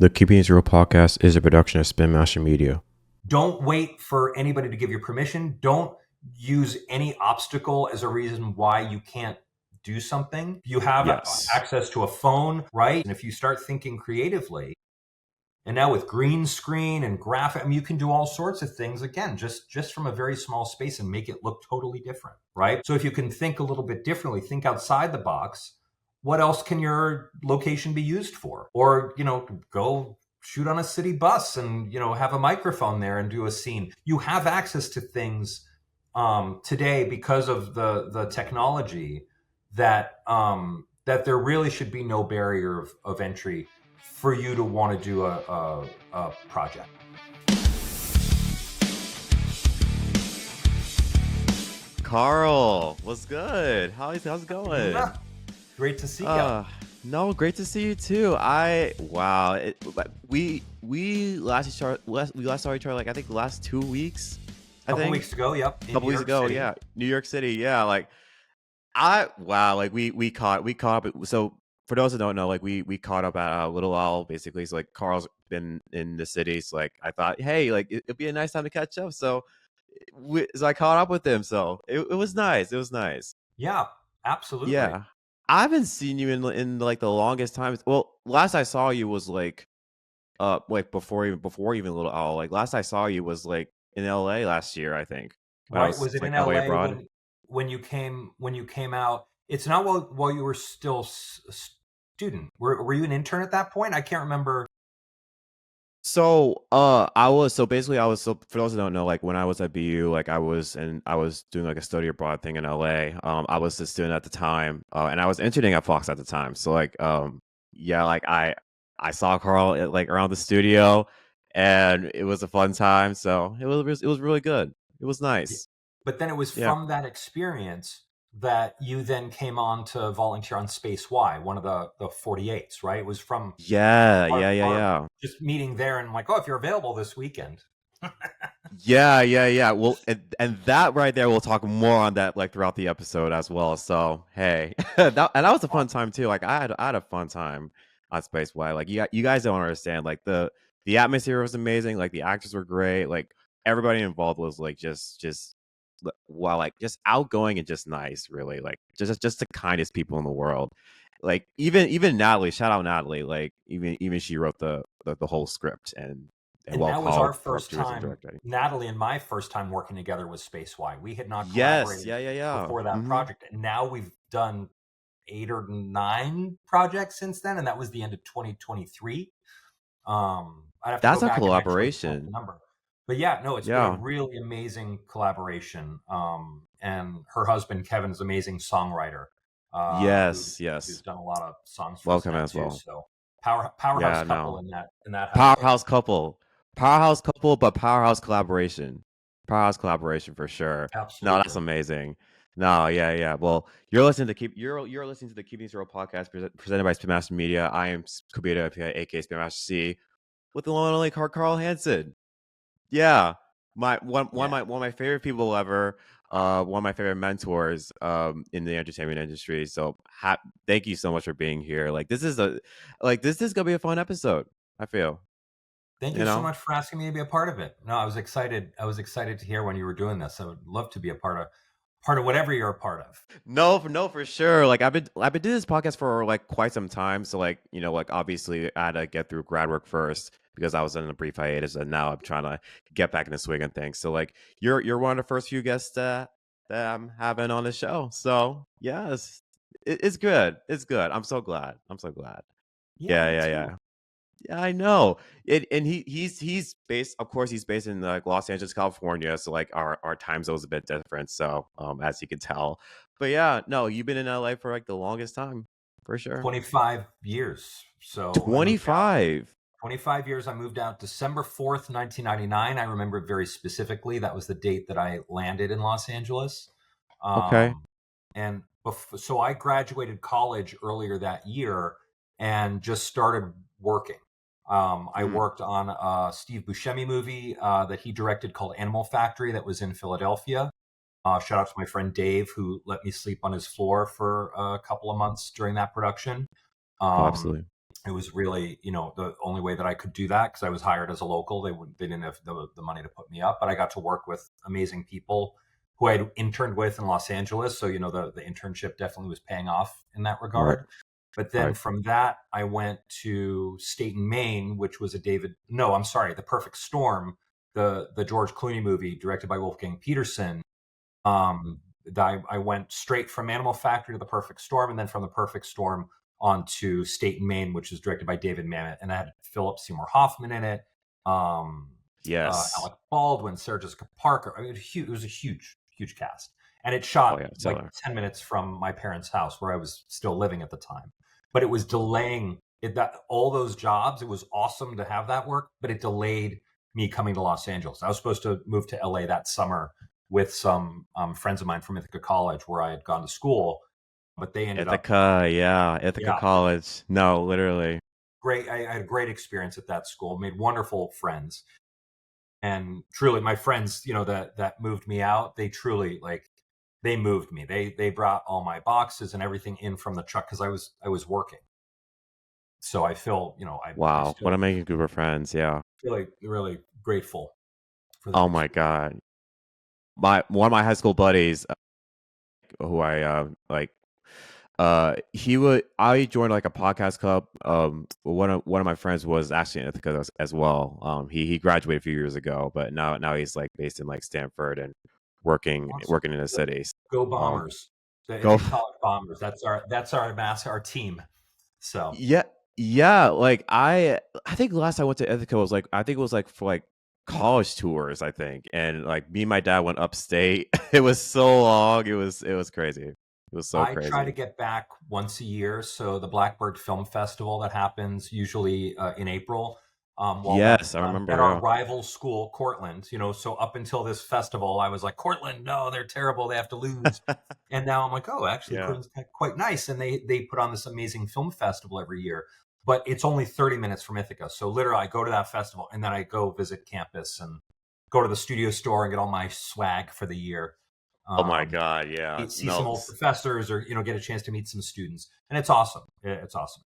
The Keeping It Real podcast is a production of SPINMASTER MEDIA. Don't wait for anybody to give you permission. Don't use any obstacle as a reason why you can't do something. You have access to a phone, right? And if you start thinking creatively, and now with green screen and graphic, I mean, you can do all sorts of things, again, just from a very small space and make it look totally different, right? So if you can think a little bit differently, think outside the box, what else can your location be used for? Or, go shoot on a city bus and, have a microphone there and do a scene. You have access to things today because of the technology that there really should be no barrier of entry for you to want to do a project. Carl, what's good? How's it going? Yeah. Great to see you. No, great to see you too. We last saw each other like I think the last 2 weeks. A couple weeks ago, yep. A couple weeks ago, yeah. New York City, yeah. We caught up. So for those that don't know, we caught up at Little Owl basically. So Carl's been in the city, so I thought, hey, it'd be a nice time to catch up. So I caught up with him. So it was nice. It was nice. Yeah, absolutely. Yeah. I haven't seen you in the longest time. Well, last I saw you was before even Little Owl. Last I saw you was in LA last year, I think. Right? Was it in LA when you came out? It's not while you were still a student. Were you an intern at that point? I can't remember. So for those who don't know, when I was at BU, I was doing a study abroad thing in LA. I was a student at the time, and I was interning at Fox at the time. So I saw Carl around the studio, and it was a fun time. So it was really good. It was nice. But then it was from that experience that you then came on to volunteer on Space Y, one of the 48s, right? It was from yeah. Just meeting there and if you're available this weekend. Yeah. Well, and that right there, we'll talk more on that throughout the episode as well. So hey, that was a fun time too. I had a fun time on Space Y. You guys don't understand. The atmosphere was amazing. The actors were great. Everybody involved was just outgoing and just nice, really. Just the kindest people in the world. Even Natalie, shout out Natalie. Even she wrote the whole script and that was our first time. Natalie and my first time working together was Space Y. We had not collaborated before that project, and now we've done 8 or 9 projects since then, and that was the end of 2023. That's a collaboration. But yeah, no, it's been a really amazing collaboration. And her husband, Kevin, is an amazing songwriter. Yes. Who's done a lot of songs for Welcome as well. So powerhouse couple in that powerhouse couple, but powerhouse collaboration for sure. Absolutely. No, that's amazing. No, yeah. Well, you're listening to the Keeping It Real podcast presented by SPINMASTER MEDIA. I am Cobbina Appiah, aka SPINMASTER C, with the one and only Carl Hansen. Yeah, one of my favorite people ever, one of my favorite mentors in the entertainment industry. So thank you so much for being here. This is gonna be a fun episode, I feel. Thank you so much for asking me to be a part of it. No, I was excited to hear when you were doing this. I would love to be a part of whatever you're a part of. No, for sure. I've been doing this podcast for quite some time. So obviously I had to get through grad work first, because I was in a brief hiatus, and now I'm trying to get back in the swing of things. So you're one of the first few guests that I'm having on the show. So yes, it's good. It's good. I'm so glad. Yeah. Yeah, I know. And he's based, of course, he's based in Los Angeles, California. So our time zone is a bit different. So as you can tell, but yeah, no, you've been in LA for the longest time, for sure. 25 years. So 25 years. I moved out December 4th, 1999. I remember it very specifically. That was the date that I landed in Los Angeles. Okay. And so I graduated college earlier that year and just started working. I worked on a Steve Buscemi movie that he directed called Animal Factory that was in Philadelphia. Shout out to my friend Dave, who let me sleep on his floor for a couple of months during that production. Absolutely. It was really, the only way that I could do that, because I was hired as a local. They didn't have the money to put me up, but I got to work with amazing people who I'd interned with in Los Angeles. So, the internship definitely was paying off in that Right. regard. But then Right. from that, I went to State and Maine, which was The Perfect Storm, the George Clooney movie directed by Wolfgang Peterson. I went straight from Animal Factory to The Perfect Storm, and then from The Perfect Storm onto State and Maine, which is directed by David Mamet, and I had Philip Seymour Hoffman in it, Yes. Alec Baldwin, Sarah Jessica Parker. I mean, it was a huge, huge cast, and it Oh shot yeah, like stellar. 10 minutes from my parents' house where I was still living at the time. But it was delaying that all those jobs. It was awesome to have that work, but it delayed me coming to Los Angeles. I was supposed to move to LA that summer with some friends of mine from Ithaca College, where I had gone to school, but they ended up, Ithaca yeah, College. No, literally. great. I had a great experience at that school, made wonderful friends, and truly, my friends, that moved me out, they truly, they moved me. They brought all my boxes and everything in from the truck, because I was working. So I feel, I Wow, what still a amazing group of friends. Yeah. really, really grateful for that Oh my experience. God. One of my high school buddies, who I I joined like a podcast club. One of my friends was actually in Ithaca as well. He graduated a few years ago, but now he's like based in like Stanford and working Awesome. working in the cities. Go Um, Bombers. The go. Ithaca College Bombers. Our team. So Yeah, yeah. Like I think the last I went to Ithaca was like I think it was like for like college tours, I think, and like me and my dad went upstate. It was so long. It was crazy. It was so I try crazy. to get back once a year. So the Blackbird Film Festival that happens usually in April. While that's Yes, I at remember. our Yeah. rival school, Cortland. So up until this festival, I was like, Cortland, no, they're terrible. They have to lose. And now I'm like, oh, actually, Yeah. Cortland's quite nice, and they put on this amazing film festival every year. But it's only 30 minutes from Ithaca. So literally, I go to that festival, and then I go visit campus and go to the studio store and get all my swag for the year. Oh my Um, God. Yeah. see some No. old professors, or get a chance to meet some students, and it's awesome. It's awesome.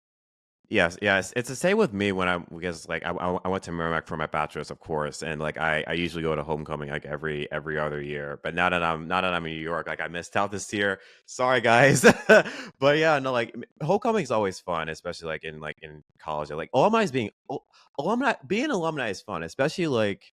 Yes, yes. It's the same with me when because like I went to Merrimack for my bachelor's, of course, and like I usually go to homecoming like every other year. But now that I'm in New York, like I missed out this year. Sorry, guys. But yeah, no, like homecoming is always fun, especially like in college. Like alumni being alumni is fun, especially like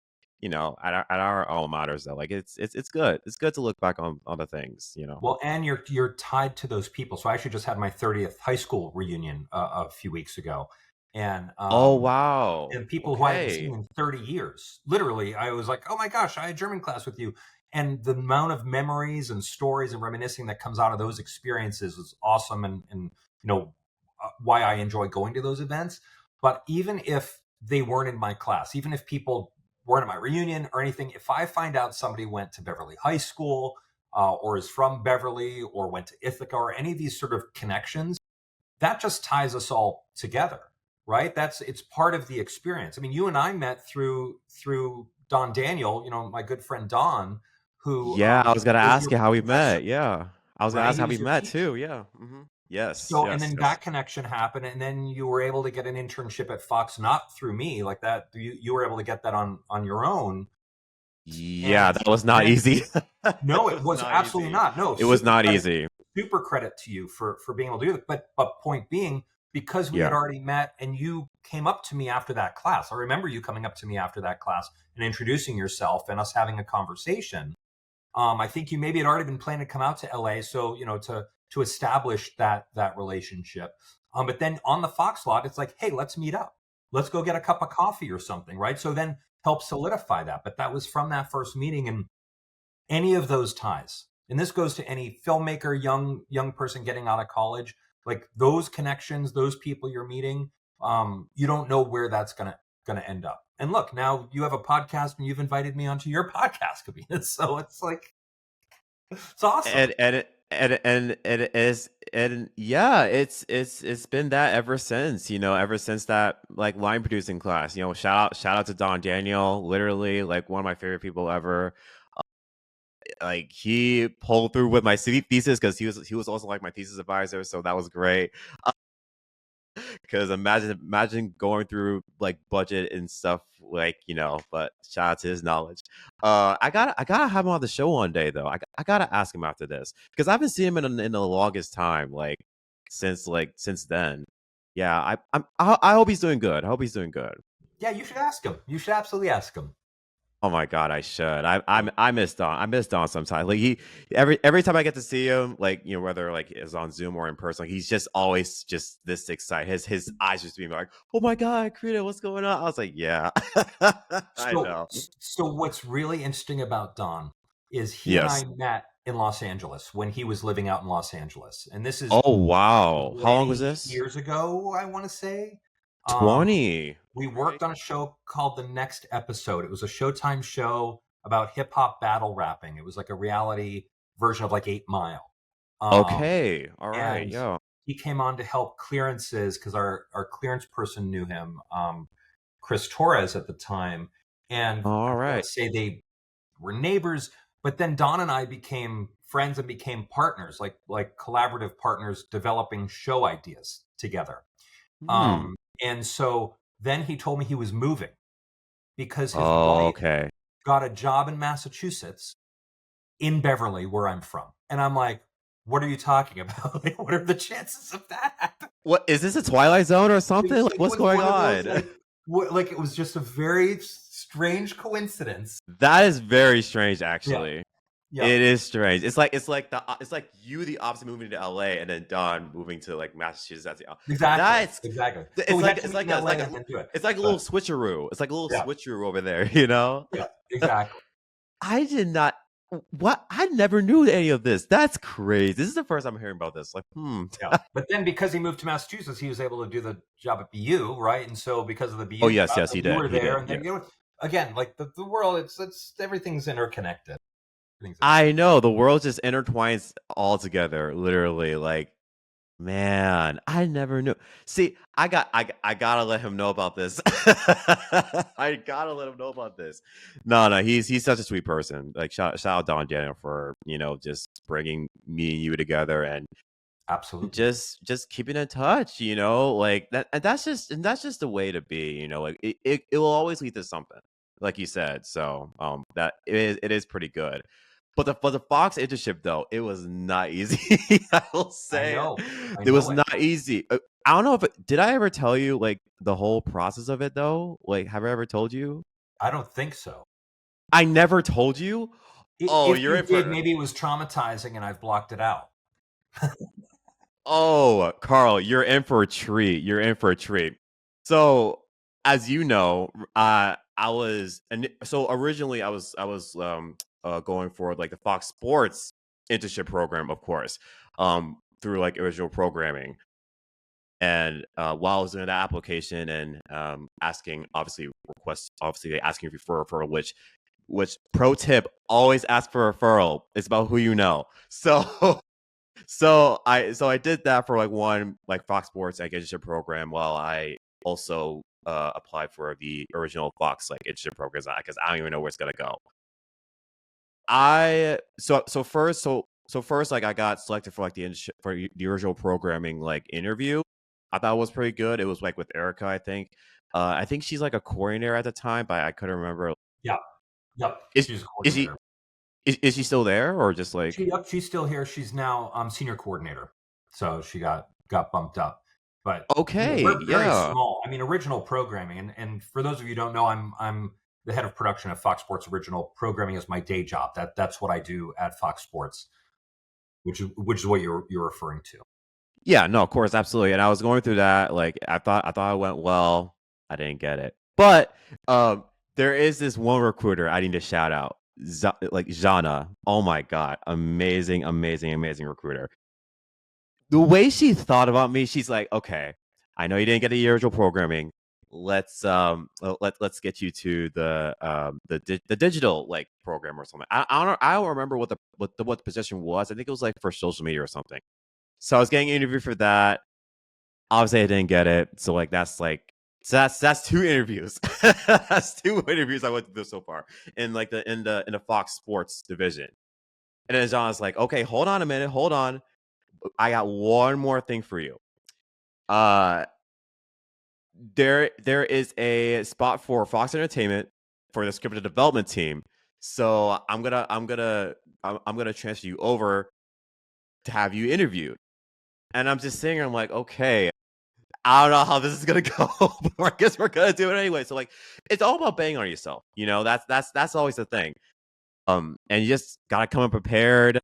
at our alma maters though. Like it's good. It's good to look back on the things. Well, and you're tied to those people. So I actually just had my 30th high school reunion a few weeks ago, and Oh wow. people who I hadn't Okay. seen in 30 years. Literally, I was like, oh my gosh, I had German class with you. And the amount of memories and stories and reminiscing that comes out of those experiences is awesome. And why I enjoy going to those events. But even if they weren't in my class, even if people weren't at my reunion or anything, if I find out somebody went to Beverly High School, or is from Beverly, or went to Ithaca, or any of these sort of connections, that just ties us all together, right? It's part of the experience. I mean, you and I met through Don Daniel, my good friend Don, who Yeah, I was gonna was ask your you how we professor, met. Yeah, I was gonna right? ask He how we was your met teacher. too. Yeah. Yes, So, and yes, then yes. that connection happened, and then you were able to get an internship at Fox, not through me, like that. You were able to get that on your own, Yeah, and that was not then easy. no, It it was was not absolutely easy. not. No, It was not easy. super credit to you for being able to do it. But point being, because we had Yeah. already met, and you came up to me after that class. I remember you coming up to me after that class and introducing yourself and us having a conversation. I think you maybe had already been planning to come out to LA, so to establish that relationship. But then on the Fox lot, it's like, hey, let's meet up. Let's go get a cup of coffee or something, right? So then help solidify that. But that was from that first meeting, and any of those ties, and this goes to any filmmaker, young person getting out of college, like those connections, those people you're meeting, you don't know where that's gonna end up. And look, now you have a podcast, and you've invited me onto your podcast, Cobbina. So it's like, it's awesome. And it is, and yeah, it's been that ever since, ever since that like line producing class. Shout out to Don Daniel, literally like one of my favorite people ever. Like he pulled through with my thesis because he was also like my thesis advisor, so that was great. Because imagine going through like budget and stuff, like, but shout out to his knowledge. I gotta have him on the show one day though. I gotta ask him after this because I haven't seen him in the longest time, since then. Yeah, I hope he's doing good. I hope he's doing good. Yeah, you should ask him. You should absolutely ask him. Oh my god, I should. I miss Don. I miss Don sometimes. Like every time I get to see him, like, whether like it's on Zoom or in person, like, he's just always just this excited. His eyes just being like, oh my god, Krita, what's going on? I was like, yeah, I know. So what's really interesting about Don is he and Yes. I met in Los Angeles when he was living out in Los Angeles, and this is Oh wow. How long was 20 this? years ago, I want to say. 20. We worked on a show called The Next Episode. It was a Showtime show about hip hop battle rapping. It was like a reality version of like 8 Mile. Okay. All right. And Yeah. he came on to help clearances because our clearance person knew him, Chris Torres at the time. And All I right. want to say they were neighbors, but then Don and I became friends and became partners, like collaborative partners developing show ideas together. And so then he told me he was moving because his wife Okay. got a job in Massachusetts in Beverly, where I'm from. And I'm like, what are you talking about? Like, what are the chances of that? What is this, a Twilight Zone or something? Like, what's going on? Those, like it was just a very strange coincidence. That is very strange, actually. Yeah. It is strange. It's like you, the opposite, moving to LA, and then Don moving to like Massachusetts. Exactly. It's like a little switcheroo. It's like a little switcheroo over there, Yeah, exactly. I did not. What? I never knew any of this. That's crazy. This is the first time I'm hearing about this. Like, Yeah. But then because he moved to Massachusetts, he was able to do the job at BU, right? And so because of the BU, yes, he did. You were there, and then again, like the world, it's everything's interconnected. I know the world just intertwines all together, literally. Like, man, I never knew. See, I gotta let him know about this. I gotta let him know about this. No, he's such a sweet person. Like, shout out Don Daniel for just bringing me and you together, and absolutely just keeping in touch. Like that, and that's just the way to be. Like it will always lead to something, like you said. So that it is pretty good. But the Fox internship, though, it was not easy. I will say it was not easy. I don't know if did I ever tell you like the whole process of it though? Like, have I ever told you? I don't think so. I never told you. If you're in for maybe it was traumatizing and I've blocked it out. Oh, Carl, you're in for a treat. You're in for a treat. So, as you know, originally I was going for like the Fox Sports internship program, of course, through like original programming. And while I was doing that application and asking, obviously they asking for referral, which pro tip, always ask for a referral. It's about who you know. So I did that for like one like Fox Sports like internship program, while I also applied for the original Fox like internship program because I don't even know where it's gonna go. First like I got selected for like the original programming like interview. I thought it was pretty good. It was like with Erica, I think. I think she's like a coordinator at the time, but I couldn't remember. Yeah. Yep. Is she still there, or just like she's still here. She's now senior coordinator. So she got bumped up. But okay, we're very small. I mean, original programming, and for those of you who don't know, I'm the head of production at Fox Sports. Original programming is my day job. That's what I do at Fox Sports, which is what you're referring to. Yeah, no, of course, absolutely. And I was going through that. Like, I thought it went well. I didn't get it, but there is this one recruiter I need to shout out. Like Jana. Oh my god, amazing recruiter. The way she thought about me, she's like, okay, I know you didn't get the original programming. Let's get you to the digital like program or something. I don't remember what the position was. I think it was like for social media or something. So I was getting interviewed for that. Obviously, I didn't get it. So like that's 2 interviews. That's 2 interviews I went through so far in like in the Fox Sports division. And then John's like, okay, hold on a minute, hold on. I got one more thing for you. there is a spot for Fox Entertainment for the scripted development team. So I'm gonna transfer you over to have you interviewed. And I'm just sitting here, I'm like, okay, I don't know how this is gonna go, but I guess we're gonna do it anyway. So like, it's all about betting on yourself. You know, that's always the thing. And you just gotta come in prepared.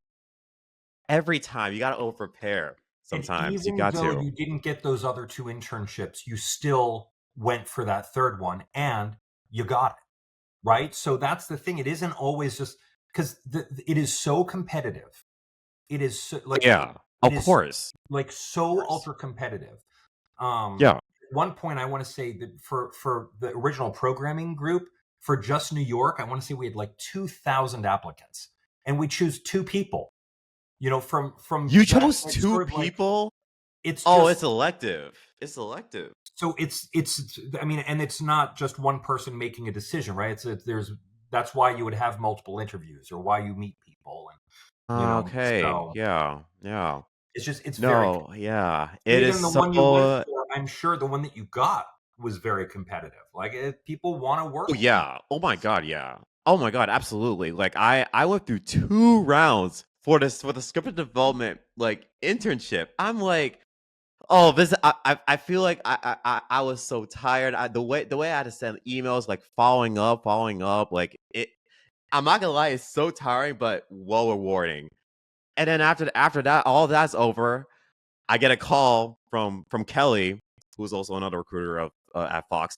Every time you gotta over prepare. And Sometimes you even got though to. you didn't get those other 2 internships, you still went for that third one and you got it, right? So that's the thing. It isn't always just because it is so competitive. It is so, like Yeah, it of is course. like so ultra competitive. Yeah. At one point, I want to say that for the original programming group for just New York, I want to say we had like 2,000 applicants, and we choose 2 people. You know, from You that, chose it's 2 sort of like people? it's Oh, just it's elective. It's elective. so it's I mean, and it's not just one person making a decision, right? There's that's why you would have multiple interviews or why you meet people, and Okay. so Yeah. Yeah. it's very, No, yeah. and It is even the one you went so. for, I'm sure the one that you got was very competitive. Like people want to Oh work with you. yeah. Oh my god, yeah. Oh my god, absolutely. Like I went through 2 rounds for the scripted development like internship. I'm like, oh, this I feel like I was so tired. The way I had to send emails like following up, like it I'm not gonna lie, it's so tiring, but well rewarding. And then after that, all that's over, I get a call from Kelly, who's also another recruiter of at Fox,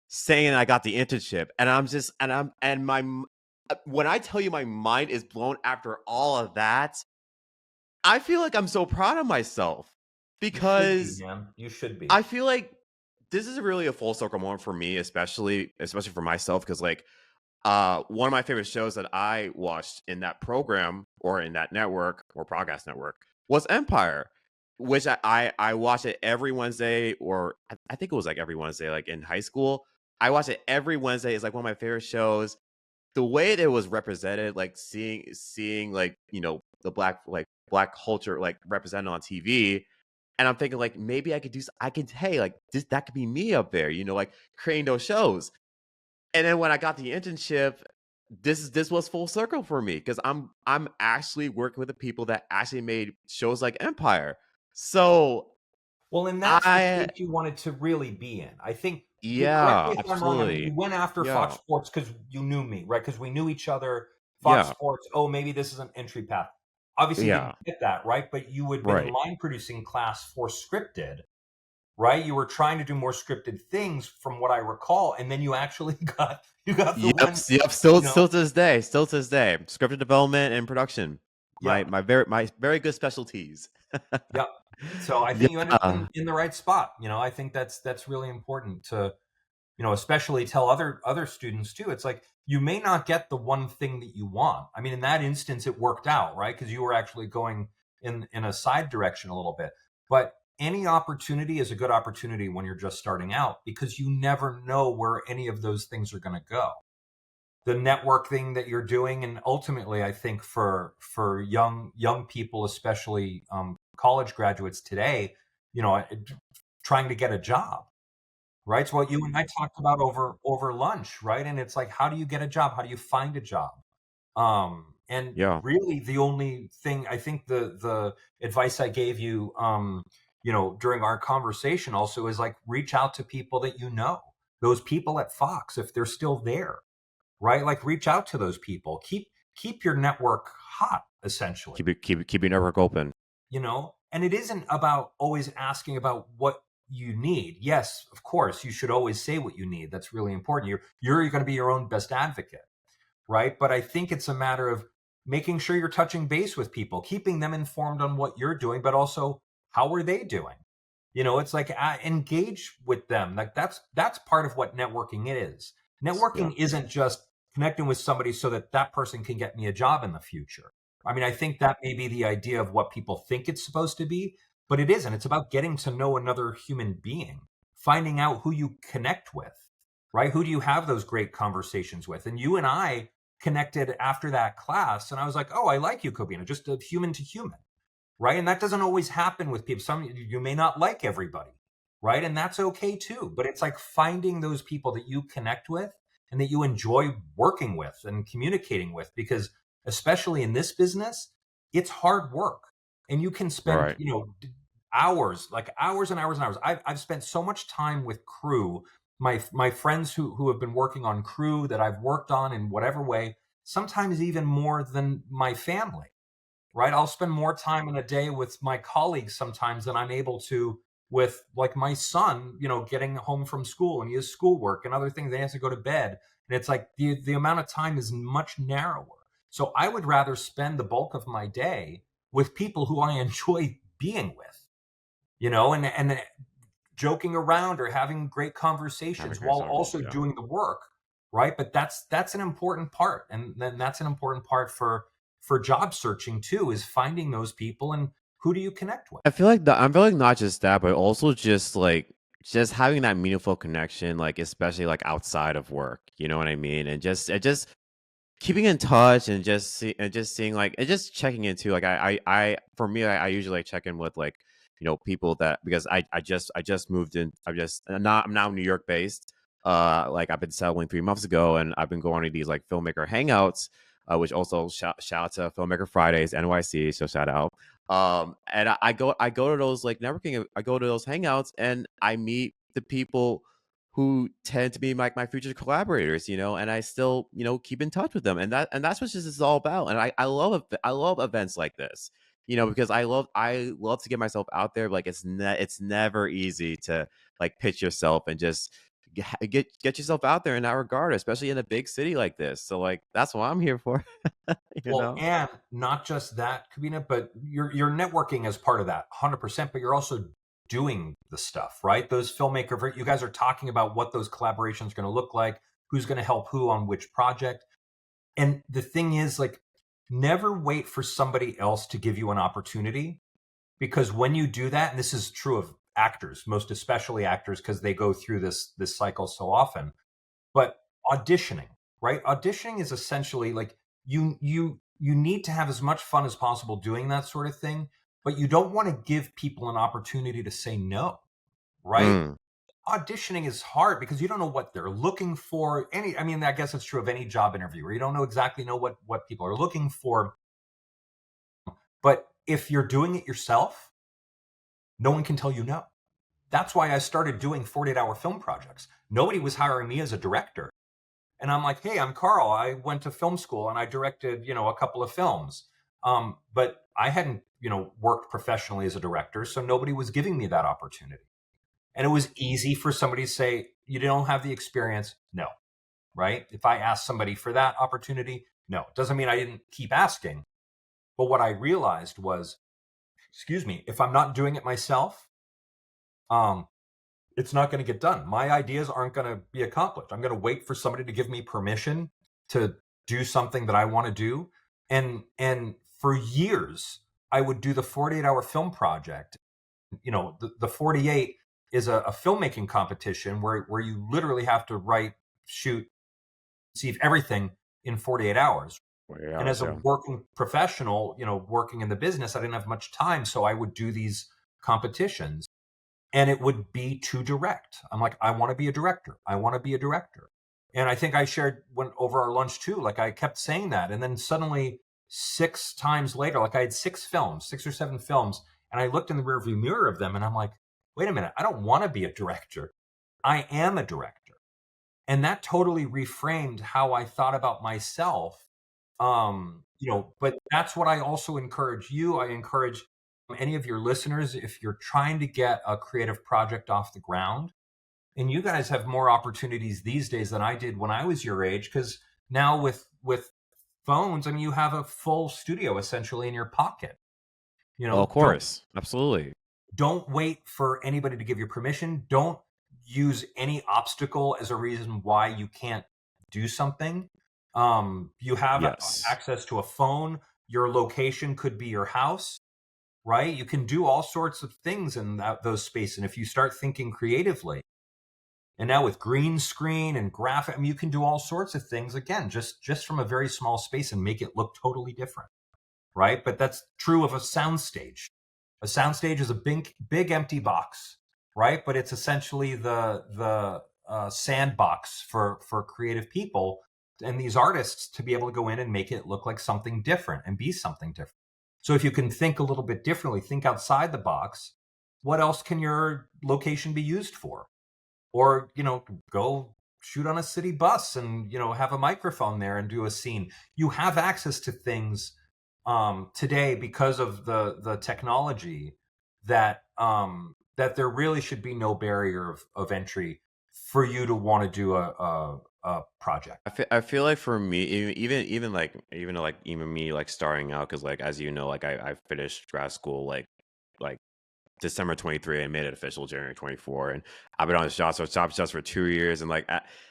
saying I got the internship, and I'm just and when I tell you my mind is blown after all of that, I feel like I'm so proud of myself You should be, because man. You should be. I feel like this is really a full circle moment for me, especially for myself, because like one of my favorite shows that I watched in that program or in that network or broadcast network was Empire, which I watched it every Wednesday, or I think it was like every Wednesday, like in high school. I watched it every Wednesday. It's like one of my favorite shows. The way that it was represented, like seeing like the black culture like represented on TV, and I'm thinking like maybe I could I could hey like this that could be me up there, like creating those shows. And then when I got the internship, this was full circle for me because I'm actually working with the people that actually made shows like Empire. So Well, and that's the I stage you wanted to really be in. I think, correct me yeah, if I'm wrong. I mean, you absolutely. went after Fox Yeah. Sports because you knew me, right? Because we knew each other. Fox Yeah. Sports, oh, maybe this is an entry path. Obviously, you Yeah. didn't get that, right? But you had been in Right. line producing class for scripted, right? You were trying to do more scripted things from what I recall. And then you actually got the Yep. one, Yep. you Still know, to this day. Still to this day. Scripted development and production. yeah, My very good specialties. yeah. So I think you ended up Yeah. in the right spot. I think that's really important to, especially tell other students too. It's like you may not get the one thing that you want. I mean, in that instance, it worked out, right? Because you were actually going in a side direction a little bit. But any opportunity is a good opportunity when you're just starting out because you never know where any of those things are going to go. The network thing that you're doing, and ultimately, I think for young people, especially college graduates today, trying to get a job, right? So what you and I talked about over lunch, right? And it's like, how do you get a job? How do you find a job? And Yeah. really, the only thing I think the advice I gave you, during our conversation also is like reach out to people that those people at Fox if they're still there, right? Like reach out to those people. Keep your network hot, essentially. Keep your network open. And it isn't about always asking about what you need. Yes, of course, you should always say what you need. That's really important. You're going to be your own best advocate, right? But I think it's a matter of making sure you're touching base with people, keeping them informed on what you're doing, but also how are they doing? It's like engage with them. Like that's part of what networking is. Yeah. Networking isn't just connecting with somebody so that person can get me a job in the future. I mean, I think that may be the idea of what people think it's supposed to be, but it isn't. It's about getting to know another human being, finding out who you connect with, right? Who do you have those great conversations with? And you and I connected after that class, and I was like, oh, I like you, Cobbina, just a human to human, right? And that doesn't always happen with people. You may not like everybody, right? And that's okay too. But it's like finding those people that you connect with and that you enjoy working with and communicating with, because especially in this business, it's hard work. And you can spend, Right. hours, like hours and hours and hours. I've spent so much time with crew, my friends who have been working on crew that I've worked on in whatever way, sometimes even more than my family, right? I'll spend more time in a day with my colleagues sometimes than I'm able to with like my son, getting home from school and he has schoolwork and other things. He has to go to bed. And it's like the amount of time is much narrower. So I would rather spend the bulk of my day with people who I enjoy being with, and joking around or having great Having conversations great while conversations. also Yeah. doing the work, right? But that's an important part, and then that's an important part for job searching too, is finding those people and who do you connect with. I feel like not just that, but also just having that meaningful connection, like especially like outside of work. You know what I mean? And just keeping in touch and just seeing like and just checking into like I for me I usually like check in with like people that because I just moved in I'm now New York based. Like I've been settling 3 months ago, and I've been going to these like filmmaker hangouts, which also shout out to Filmmaker Fridays NYC, so shout out. And I go to those like networking, I go to those hangouts, and I meet the people who tend to be like my future collaborators, and I still, keep in touch with them. And that's what this is all about. And I love events like this, because I love to get myself out there. Like it's never easy to like pitch yourself and just get yourself out there in that regard, especially in a big city like this. So like that's what I'm here for, you Well, know. and not just that, Kabina, but you're networking as part of that 100%, but you're also doing the stuff, right? Those filmmaker, you guys are talking about what those collaborations are going to look like, who's going to help who on which project. And the thing is, like, never wait for somebody else to give you an opportunity, because when you do that, and this is true of actors, most especially actors, because they go through this cycle so often. But auditioning, right? Auditioning is essentially like you need to have as much fun as possible doing that sort of thing, but you don't want to give people an opportunity to say no, right? Mm, Auditioning is hard because you don't know what they're looking for. I mean, I guess it's true of any job interview where you don't know what people are looking for. But if you're doing it yourself, no one can tell you no. That's why I started doing 48-hour film projects. Nobody was hiring me as a director. And I'm like, hey, I'm Carl. I went to film school and I directed, a couple of films. But I hadn't, worked professionally as a director. So nobody was giving me that opportunity. And it was easy for somebody to say, you don't have the experience. No. Right. If I asked somebody for that opportunity, no. It doesn't mean I didn't keep asking. But what I realized was, excuse me, if I'm not doing it myself, um, it's not going to get done. My ideas aren't going to be accomplished. I'm going to wait for somebody to give me permission to do something that I want to do. And for years, I would do the 48-hour film project. The 48 is a filmmaking competition where you literally have to write, shoot, receive everything in 48 hours. 48 And as hours, a yeah. working professional, working in the business, I didn't have much time. So I would do these competitions and it would be too direct. I'm like, I want to be a director. I want to be a director. And I think I shared when over our lunch too, like I kept saying that. And then suddenly 6 times later, like I had 6 films, 6 or 7 films. And I looked in the rearview mirror of them and I'm like, wait a minute, I don't want to be a director. I am a director. And that totally reframed how I thought about myself. But that's what I also encourage you. I encourage any of your listeners, if you're trying to get a creative project off the ground, and you guys have more opportunities these days than I did when I was your age, because now with phones, I mean, you have a full studio essentially in your pocket. Oh, of Don't course, absolutely. wait for anybody to give you permission. Don't use any obstacle as a reason why you can't do something. You have Yes. access to a phone. Your location could be your house, right? You can do all sorts of things in those spaces. And if you start thinking creatively, and now with green screen and graphic, I mean, you can do all sorts of things again, just from a very small space and make it look totally different, right? But that's true of a soundstage. A soundstage is a big empty box. right? But it's essentially the sandbox for creative people and these artists to be able to go in and make it look like something different and be something different. So if you can think a little bit differently, think outside the box, what else can your location be used for? Or, go shoot on a city bus and, have a microphone there and do a scene. You have access to things today because of the technology that that there really should be no barrier of entry for you to want to do a project. I feel like for me, even me like starting out, because like as you know, like I finished grad school like December 23 and made it official January 24, and I've been on the shop just for 2 years, and like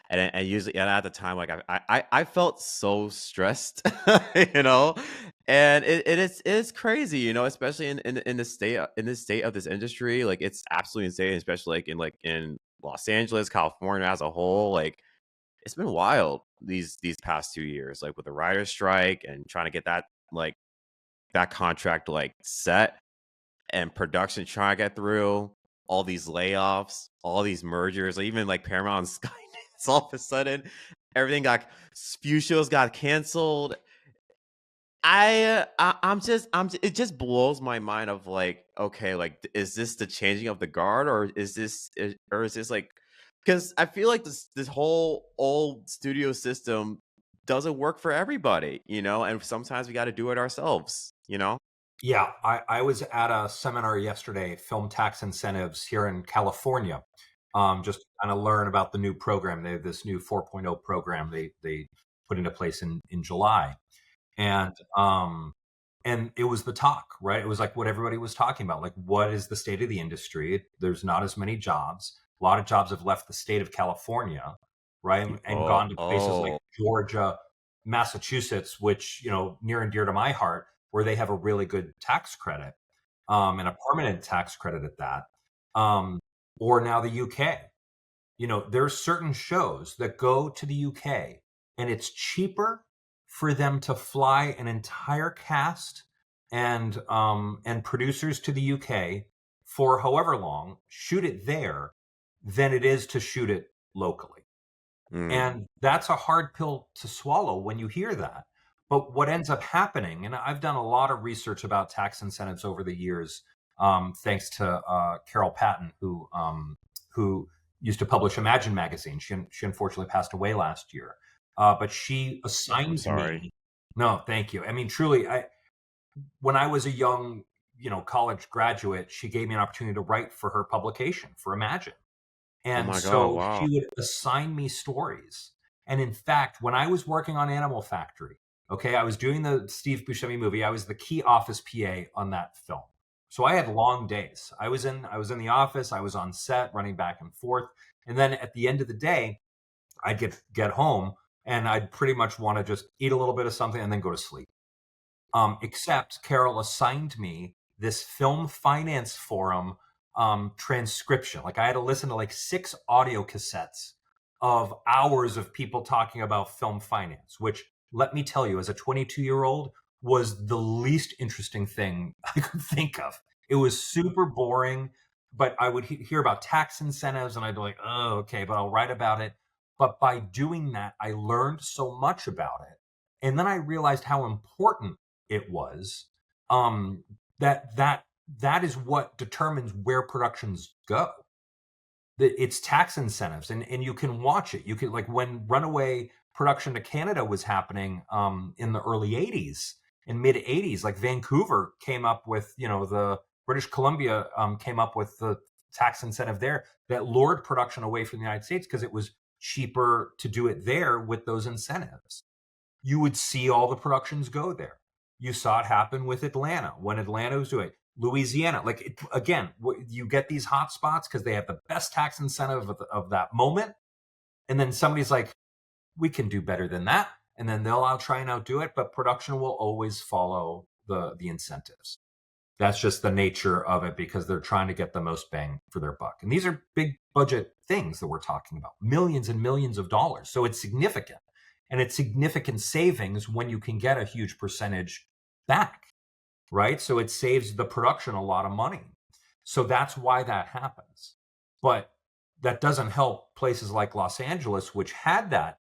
and usually and at the time like I felt so stressed, you know, and it is crazy, you know, especially in the state of this industry, like it's absolutely insane, especially like in Los Angeles, California as a whole, like it's been wild these past 2 years, like with the writer's strike and trying to get that contract like set and production trying to get through all these layoffs, all these mergers, like, even like Paramount and Sky. It's all of a sudden everything got few shows got canceled. It just blows my mind of like, okay, like is this the changing of the guard, or is this like, because I feel like this whole old studio system doesn't work for everybody, you know, and sometimes we got to do it ourselves, you know. Yeah, I was at a seminar yesterday, film tax incentives here in California, just to kind of learn about the new program. They have this new 4.0 program they put into place in July, and it was the talk, right? It was like what everybody was talking about, like what is the state of the industry? There's not as many jobs. A lot of jobs have left the state of California, right, and Oh, gone to places like oh, Georgia, Massachusetts, which near and dear to my heart, where they have a really good tax credit, and a permanent tax credit at that. Um, or now the UK. There's certain shows that go to the UK, and it's cheaper for them to fly an entire cast and producers to the UK for however long, shoot it there, than it is to shoot it locally. mm, And that's a hard pill to swallow when you hear that. But what ends up happening, and I've done a lot of research about tax incentives over the years, thanks to Carol Patton, who used to publish Imagine magazine. She unfortunately passed away last year, but she I'm assigned sorry. me. No, thank you. I mean, truly, when I was a young, college graduate, she gave me an opportunity to write for her publication for Imagine. Oh And my God, so wow. she would assign me stories. And in fact, when I was working on Animal Factory, okay, I was doing the Steve Buscemi movie. I was the key office PA on that film. So I had long days. I was in the office, I was on set running back and forth. And then at the end of the day, I'd get home and I'd pretty much want to just eat a little bit of something and then go to sleep. Except Carol assigned me this film finance forum transcription. Like I had to listen to like 6 audio cassettes of hours of people talking about film finance, which let me tell you, as a 22-year-old, was the least interesting thing I could think of. It was super boring, but I would hear about tax incentives and I'd be like, oh, okay, but I'll write about it. But by doing that, I learned so much about it. And then I realized how important it was, um, that is what determines where productions go. It's tax incentives, and you can watch it. You can, like, when Runaway production to Canada was happening in the early 80s and mid 80s, like Vancouver came up with, the British Columbia came up with the tax incentive there that lured production away from the United States because it was cheaper to do it there with those incentives. You would see all the productions go there. You saw it happen with Atlanta when Atlanta was doing it. Louisiana, like again, you get these hot spots because they have the best tax incentive of that moment, and then somebody's like, "We can do better than that," and then they'll try and outdo it. But production will always follow the incentives. That's just the nature of it because they're trying to get the most bang for their buck. And these are big budget things that we're talking about, millions and millions of dollars. So it's significant. And it's significant savings when you can get a huge percentage back, right? So it saves the production a lot of money. So that's why that happens. But that doesn't help places like Los Angeles, which had that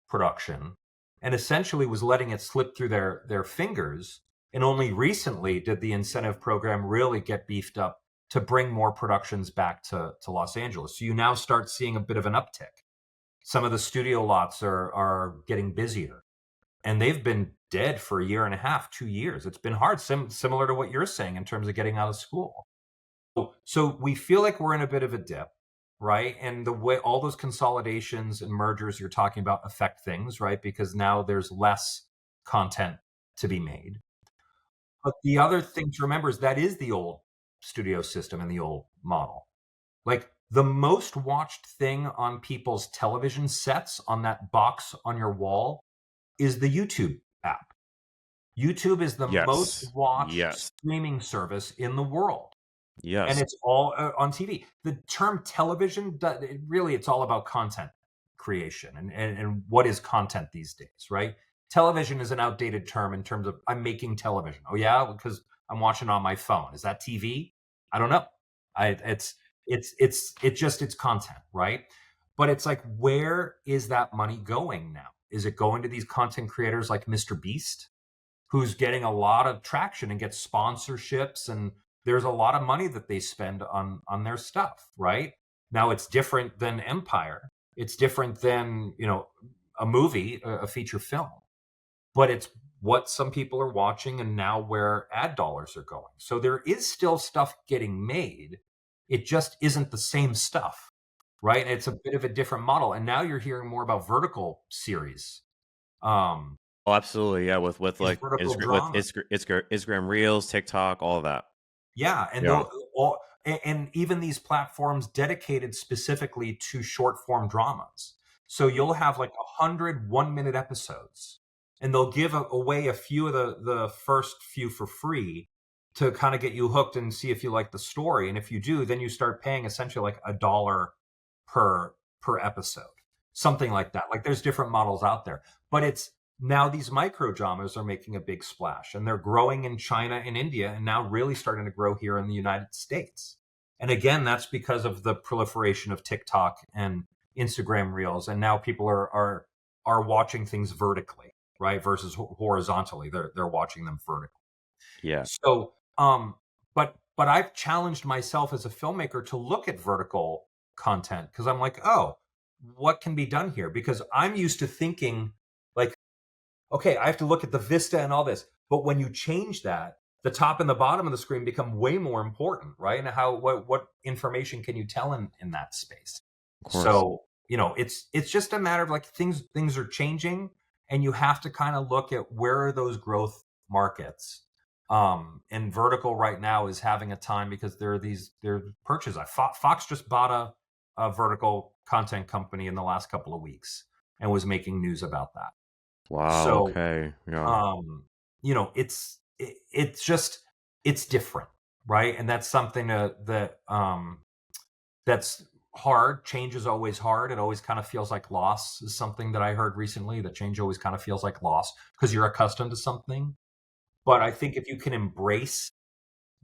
production and essentially was letting it slip through their fingers. And only recently did the incentive program really get beefed up to bring more productions back to Los Angeles. So you now start seeing a bit of an uptick. Some of the studio lots are getting busier, and they've been dead for a year and a half, 2 years. It's been hard, similar to what you're saying in terms of getting out of school. So we feel like we're in a bit of a dip, right? And the way all those consolidations and mergers you're talking about affect things, right? Because now there's less content to be made. But the other thing to remember is that is the old studio system and the old model. Like the most watched thing on people's television sets on that box on your wall is the YouTube app. YouTube is the most Yes. watched Yes. streaming service in the world. Yes. And it's all on TV. The term television, it's all about content creation and what is content these days, right? Television is an outdated term in terms of I'm making television. Oh yeah, because I'm watching on my phone. Is that TV? I don't know. It's content, right? But it's like, where is that money going now? Is it going to these content creators like Mr. Beast, who's getting a lot of traction and gets sponsorships, and there's a lot of money that they spend on their stuff, right? Now it's different than Empire. It's different than, a movie, a feature film. But it's what some people are watching and now where ad dollars are going. So there is still stuff getting made. It just isn't the same stuff, right? It's a bit of a different model. And now you're hearing more about vertical series. Oh, absolutely. Yeah, with like vertical with drama. Instagram Reels, TikTok, all of that. Yeah, and Yeah. and even these platforms dedicated specifically to short form dramas. So you'll have like 100 1-minute episodes, and they'll give away a few of the first few for free to kind of get you hooked and see if you like the story. And if you do, then you start paying essentially like $1 per episode, something like that. Like there's different models out there, but it's now these micro dramas are making a big splash, and they're growing in China and India, and now really starting to grow here in the United States. And again, that's because of the proliferation of TikTok and Instagram Reels, and now people are watching things vertically, right, versus horizontally. They're watching them vertically. Yeah. So, but I've challenged myself as a filmmaker to look at vertical content, because I'm like, oh, what can be done here? Because I'm used to thinking like, okay, I have to look at the vista and all this. But when you change that, the top and the bottom of the screen become way more important, right? And what information can you tell in that space? Of course. So, it's just a matter of like things are changing, and you have to kind of look at where are those growth markets. And vertical right now is having a time because there are purchases. Fox just bought a vertical content company in the last couple of weeks and was making news about that. Wow. So, Okay. Yeah. it's different, right? And that's something that's hard. Change is always hard. It always kind of feels like loss is something that I heard recently, that change always kind of feels like loss because you're accustomed to something. But I think if you can embrace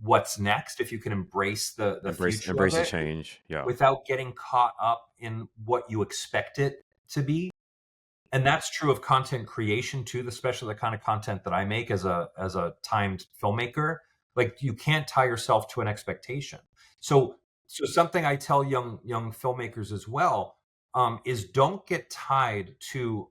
what's next, if you can embrace the future Embrace of the it change. Yeah. without getting caught up in what you expect it to be. And that's true of content creation too, especially the kind of content that I make as a timed filmmaker. Like you can't tie yourself to an expectation. So something I tell young filmmakers as well is don't get tied to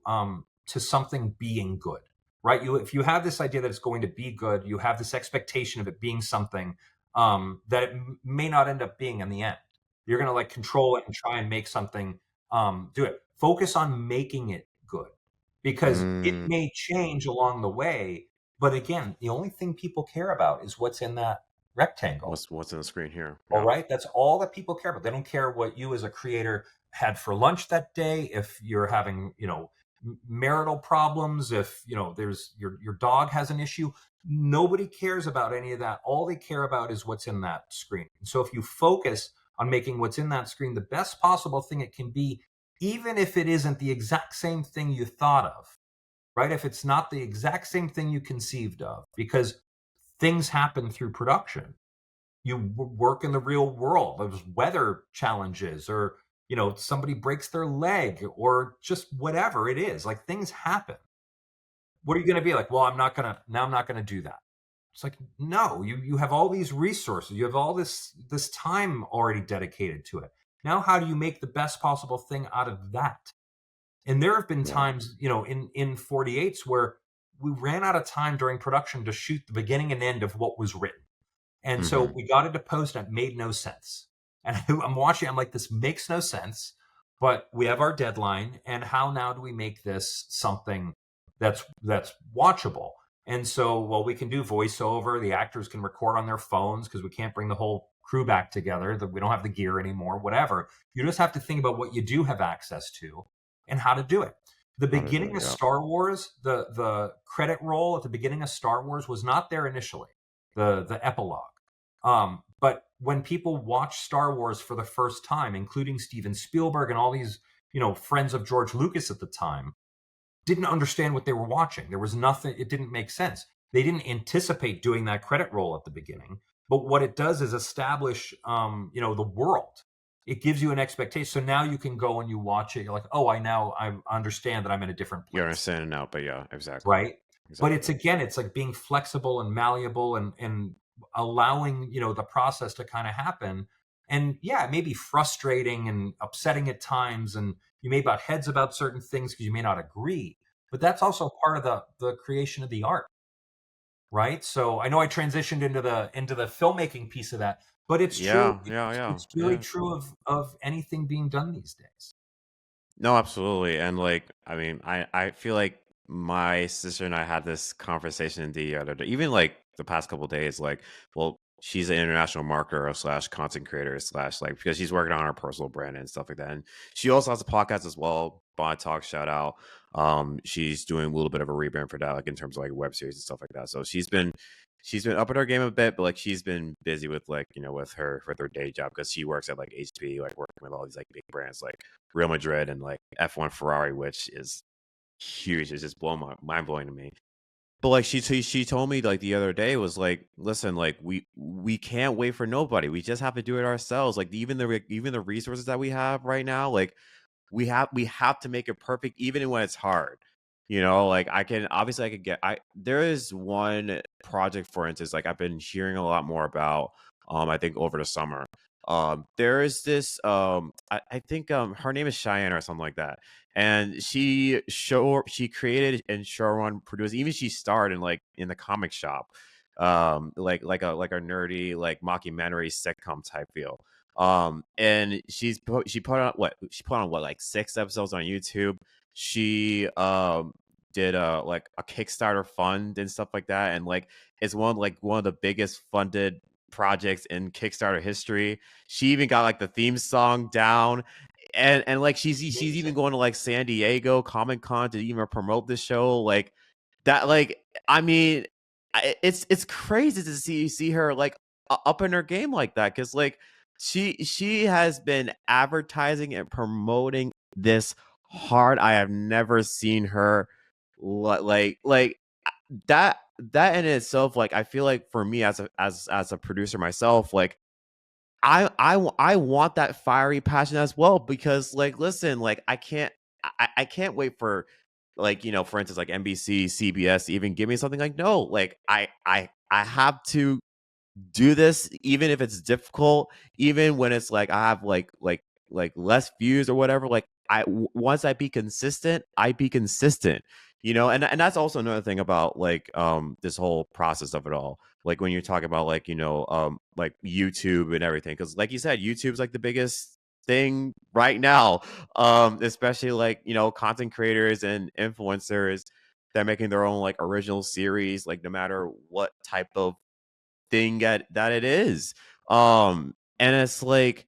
something being good. Right? If you have this idea that it's going to be good, you have this expectation of it being something that it may not end up being in the end. You're going to like control it and try and make something do it. Focus on making it good, because it may change along the way. But again, the only thing people care about is what's in that rectangle. What's in the screen here? All right. That's all that people care about. They don't care what you as a creator had for lunch that day. If you're having, marital problems, if there's your dog has an issue, nobody cares about any of that. All they care about is what's in that screen. And so if you focus on making what's in that screen the best possible thing it can be, even if it isn't the exact same thing you thought of, right? If it's not the exact same thing you conceived of, because things happen through production, work in the real world. There's weather challenges, or somebody breaks their leg, or just whatever it is. Like, things happen. What are you going to be like? Well, I'm not gonna do that. It's like, no, you have all these resources, you have all this time already dedicated to it. Now, how do you make the best possible thing out of that? And there have been Yeah. times, in 48s where we ran out of time during production to shoot the beginning and end of what was written. And so we got it to post, and it made no sense. And I'm watching, I'm like, this makes no sense, but we have our deadline. And how now do we make this something that's watchable? And so, well, we can do voiceover. The actors can record on their phones because we can't bring the whole crew back together. We don't have the gear anymore, whatever. You just have to think about what you do have access to and how to do it. The beginning of Star Wars, the credit roll at the beginning of Star Wars was not there initially, the epilogue. But when people watch Star Wars for the first time, including Steven Spielberg and all these, friends of George Lucas at the time, didn't understand what they were watching. There was nothing, it didn't make sense. They didn't anticipate doing that credit roll at the beginning. But what it does is establish, the world. It gives you an expectation. So now you can go and you watch it. You're like, oh, I understand that I'm in a different place. You're understanding now, but yeah, exactly. Right. Exactly. But it's like being flexible and malleable, and allowing, the process to kind of happen. And yeah, it may be frustrating and upsetting at times, and you may butt heads about certain things because you may not agree, but that's also part of the creation of the art. Right. So I know I transitioned into the filmmaking piece of that, but it's true. It's really true of anything being done these days. No, absolutely. And like, I mean, I feel like my sister and I had this conversation the other day, even like the past couple of days, like, well, she's an international marketer slash content creator slash, like, because she's working on her personal brand and stuff like that. And she also has a podcast as well, Bond Talk, shout out. She's doing a little bit of a rebrand for that, like in terms of like web series and stuff like that. So she's been up in her game a bit, but like she's been busy with like, with her day job, because she works at like HP, like working with all these like big brands like Real Madrid and like F1 Ferrari, which is huge. It's just mind blowing to me. But like she told me like the other day, was like, listen, like we can't wait for nobody. We just have to do it ourselves. Like even the resources that we have right now, like we have to make it perfect, even when it's hard. Like I could get, there is one project, for instance, like I've been hearing a lot more about, I think over the summer. There is this, I think, her name is Cheyenne or something like that. And she created and showrun, produced, even she starred in like in the comic shop, like a nerdy, like mockumentary sitcom type feel. And she put on what, like 6 episodes on YouTube. She did like a Kickstarter fund and stuff like that, and like it's one of the biggest funded projects in Kickstarter history. She even got like the theme song down, and like she's even going to like San Diego Comic Con to even promote the show, like that. Like, I mean, it's crazy to see her like up in her game like that, because like she has been advertising and promoting this hard. I have never seen her like that in itself. Like I feel like for me as a producer myself, like I want that fiery passion as well, because like listen, like I can't wait for, like, for instance, like NBC, CBS even give me something. Like, no, like I have to do this, even if it's difficult, even when it's like I have like less views or whatever. Like once I be consistent, and that's also another thing about like this whole process of it all. Like when you're talking about like like YouTube and everything, because like you said, YouTube's like the biggest thing right now, especially like content creators and influencers that are making their own like original series, like no matter what type of thing that it is. And it's like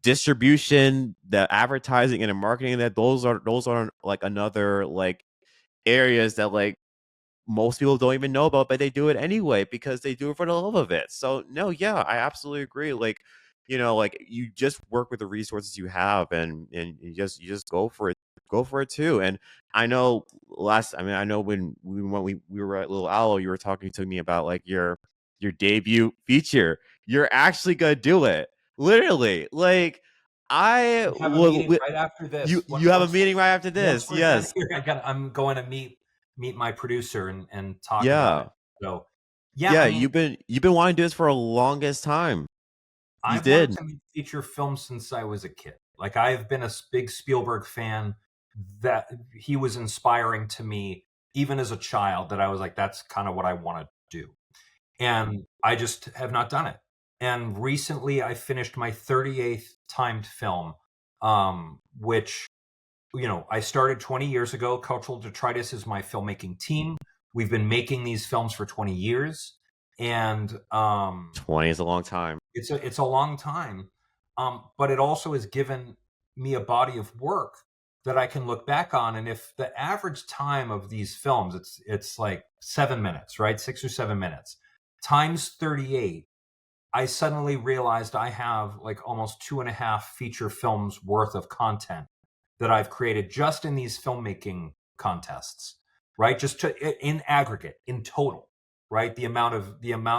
distribution, the advertising and the marketing, that those are like another like areas that like most people don't even know about, but they do it anyway because they do it for the love of it. So no, yeah, I absolutely agree. Like, like you just work with the resources you have, and you just go for it too. And I know I know when we were at Little Owl, you were talking to me about like your debut feature, you're actually gonna do it. Literally, like I We have a meeting will. right after this. You have a meeting right after Once this. we're done Yes. here, I'm going to meet my producer and talk about it. Yeah. So, yeah, Yeah. I mean, You've been wanting to do this for a longest time. You I've wanted did. to make feature films since I was a kid. Like I've been a big Spielberg fan. That he was inspiring to me even as a child. That I was like, that's kind of what I want to do, and I just have not done it. And recently, I finished my 38th timed film, which I started 20 years ago. Cultural Detritus is my filmmaking team. We've been making these films for 20 years, and 20 is a long time. it's a long time, but it also has given me a body of work that I can look back on. And if the average time of these films, it's like 7 minutes, right, 6 or 7 minutes, times 38, I suddenly realized I have like almost 2.5 feature films worth of content that I've created just in these filmmaking contests, right? Just in aggregate, in total, right? The amount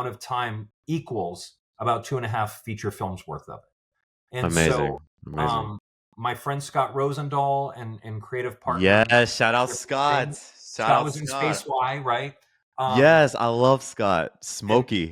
of time equals about 2.5 feature films worth of it. And Amazing. so, Amazing. my friend Scott Rosendahl and creative partner, Yes. Shout out Scott. Shout Scott out was in Scott. Space Y, right? Yes, I love Scott. Smokey.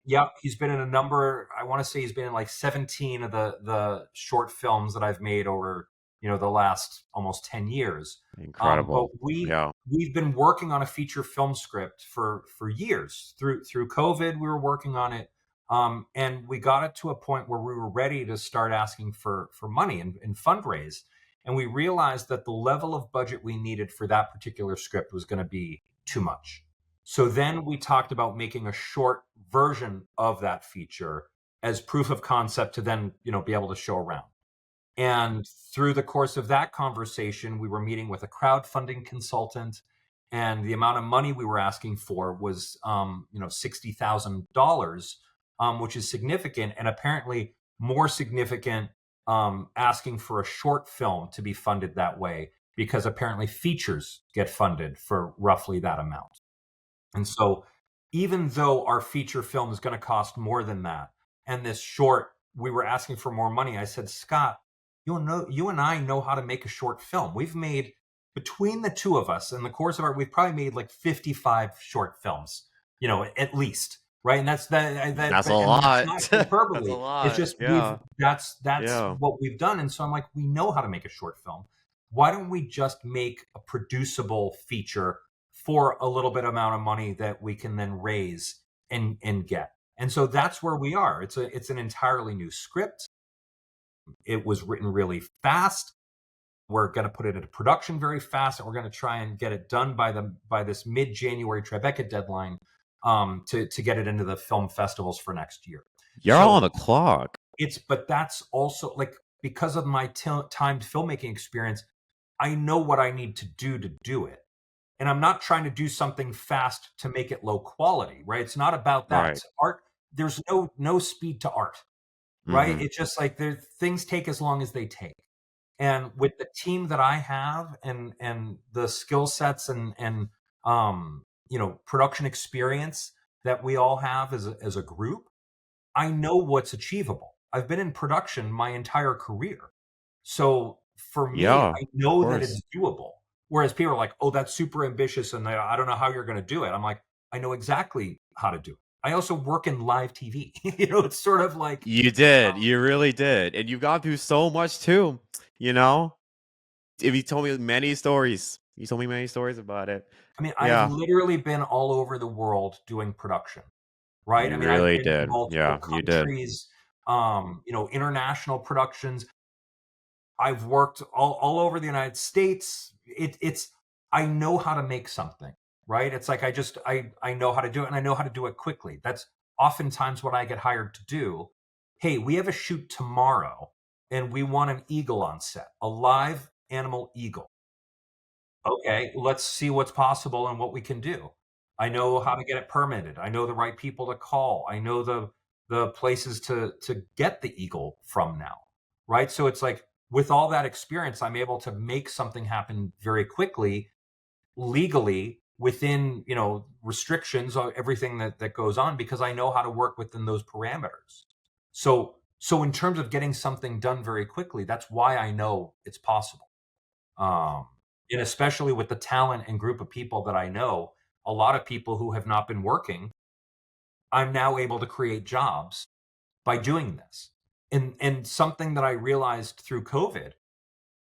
Yep, he's been in a number. I want to say he's been in like 17 of the short films that I've made over the last almost 10 years. But Incredible. Yeah. we've been working on a feature film script for years. Through COVID, we were working on it, and we got it to a point where we were ready to start asking for money and fundraise. And we realized that the level of budget we needed for that particular script was going to be too much. So then we talked about making a short version of that feature as proof of concept to then, be able to show around. And through the course of that conversation, we were meeting with a crowdfunding consultant, and the amount of money we were asking for was, $60,000, which is significant, and apparently more significant, asking for a short film to be funded that way, because apparently features get funded for roughly that amount. And so, even though our feature film is going to cost more than that, and this short, we were asking for more money, I said, Scott, you and I know how to make a short film. We've made, between the two of us, in the course of we've probably made like 55 short films, at least, right? And that's That's a and lot. that's not That's hyperbole. a lot. It's just Yeah. that's Yeah. what we've done. And so I'm like, we know how to make a short film. Why don't we just make a producible feature for a little bit amount of money that we can then raise and get? And so that's where we are. It's an entirely new script. It was written really fast. We're going to put it into production very fast, and we're going to try and get it done by this mid-January Tribeca deadline, to get it into the film festivals for next year. You're all on the clock. But that's also like, because of my timed filmmaking experience, I know what I need to do it. And I'm not trying to do something fast to make it low quality, right? It's not about that. Right. It's art. There's no speed to art, right? It's just like things take as long as they take. And with the team that I have and the skill sets and production experience that we all have as a group, I know what's achievable. I've been in production my entire career. So for me, Yeah, I know of that course. it's doable. Whereas people are like, oh, that's super ambitious, and I don't know how you're going to do it. I'm like, I know exactly how to do it. I also work in live TV. It's sort of like, You did. You really did. And you've gone through so much too, you know? If you told me many stories. You told me many stories about it. I mean, Yeah. I've literally been all over the world doing production, right? You I mean, I've really been to did. multiple Yeah, you did. countries, international productions. I've worked all over the United States. I know how to make something, right? It's like I know how to do it, and I know how to do it quickly. That's oftentimes what I get hired to do. Hey, we have a shoot tomorrow, and we want an eagle on set, a live animal eagle. Okay, let's see what's possible and what we can do. I know how to get it permitted. I know the right people to call. I know the places to get the eagle from now, right? So it's like, with all that experience, I'm able to make something happen very quickly, legally, within, restrictions of everything that goes on, because I know how to work within those parameters. So in terms of getting something done very quickly, that's why I know it's possible. And especially with the talent and group of people that I know, a lot of people who have not been working, I'm now able to create jobs by doing this. And something that I realized through COVID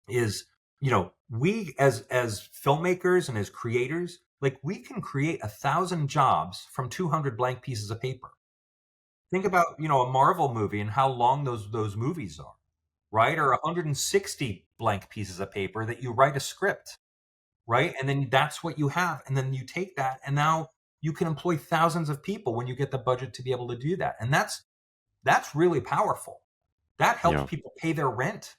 is, we as filmmakers and as creators, like, we can create 1,000 jobs from 200 blank pieces of paper. Think about, a Marvel movie and how long those movies are, right? Or 160 blank pieces of paper that you write a script, right? And then that's what you have. And then you take that, and now you can employ thousands of people when you get the budget to be able to do that. And that's really powerful. That helps Yeah. people pay their rent.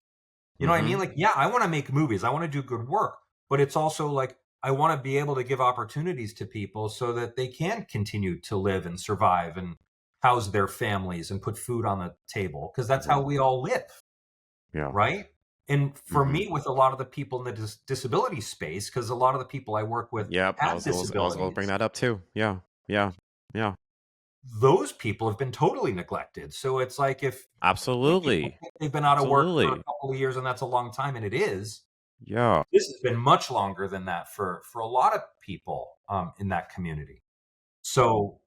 You know what I mean? Like, yeah, I want to make movies. I want to do good work, but it's also like, I want to be able to give opportunities to people so that they can continue to live and survive and house their families and put food on the table, because that's how we all live. Yeah. Right. And for me, with a lot of the people in the disability space, because a lot of the people I work with Yep. I have was going to bring disabilities, that up too. Yeah. Yeah. Yeah. those people have been totally neglected. So it's like, if Absolutely. they've been out of work for a Absolutely. couple of years, and that's a long time, and it is, Yeah. this has been much longer than that for a lot of people in that community. So